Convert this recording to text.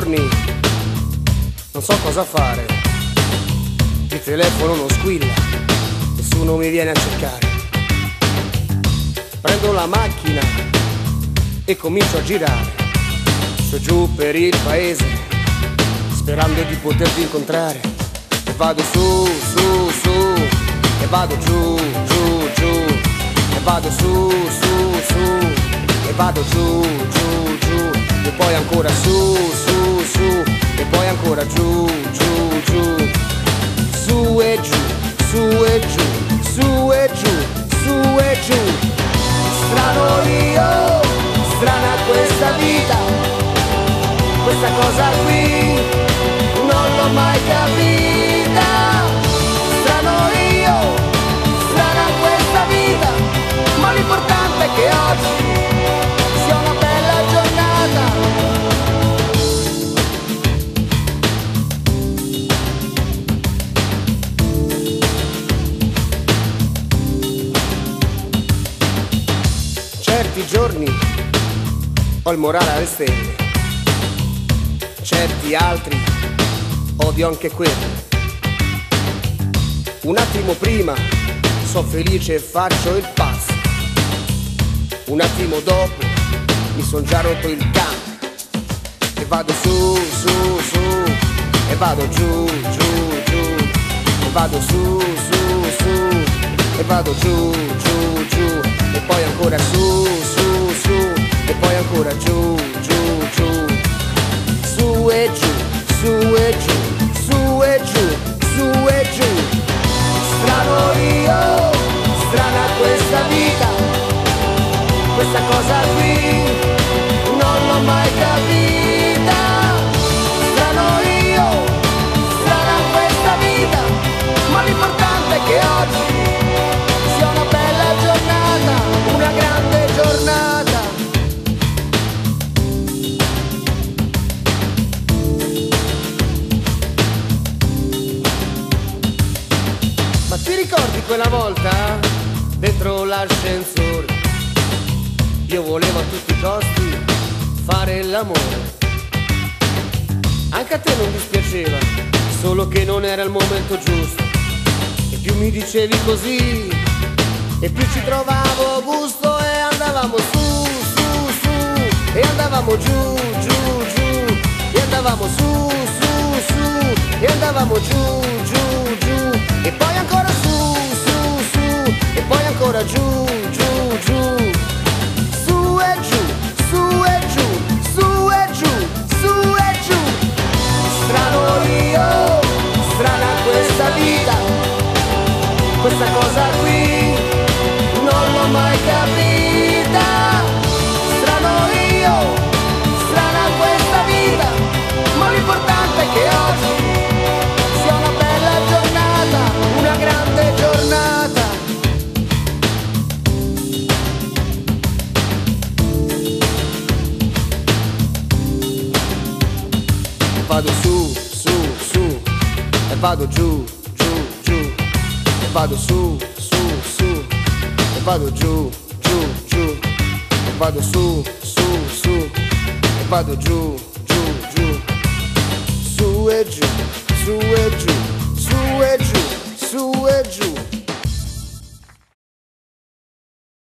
giorni non so cosa fare, il telefono non squilla, nessuno mi viene a cercare. Prendo la macchina e comincio a girare su e giù per il paese, sperando di poterti incontrare. E vado su, su, su, e vado giù, giù, giù, e vado su, su, su, e vado giù, giù, giù, e poi ancora su, su, su, e poi ancora giù, giù, giù, su e giù, su e giù, su e giù, su e giù. Strano io, strana questa vita, questa cosa qui non l'ho mai capita. Strano io, strana questa vita, ma l'importante è che oggi sia una bella giornata. Certi giorni ho il morale alle stelle, certi altri odio anche quelli. Un attimo prima so felice e faccio il pazzo, un attimo dopo mi son già rotto il cambio. E vado su, su, su, e vado giù, giù, giù, e vado su, su, su, e vado giù, giù, giù, e poi ancora su, su, su, e poi ancora giù, giù, giù, su e giù, su e giù, su e giù, su e giù. Strano io, strana questa vita, questa cosa qui non l'ho mai capita. Strano io, strana questa vita, ma l'importante è che oggi sia una bella giornata, una grande giornata. Ma ti ricordi quella volta dentro l'ascensore? Io volevo a tutti i costi fare l'amore. Anche a te non dispiaceva, solo che non era il momento giusto. E più mi dicevi così, e più ci trovavo gusto. E andavamo su, su, su, e andavamo giù, giù, giù, e andavamo su, su, su, e andavamo giù, giù, giù, e poi ancora su, su, su, e poi ancora giù, giù, giù, su e giù, su e giù, su e giù, su e giù. Strano io, strana questa vita, questa cosa qui non l'ho mai capita. Strano io, strana questa vita, ma l'importante è che oggi sia una bella giornata, una grande giornata. Vado su, su, su, e vado giù, giù, giù, e vado su, su, su, e vado giù, giù, giù, e vado su, su, su, e vado giù, giù, giù, su e giù, su e giù, su e giù, su e giù.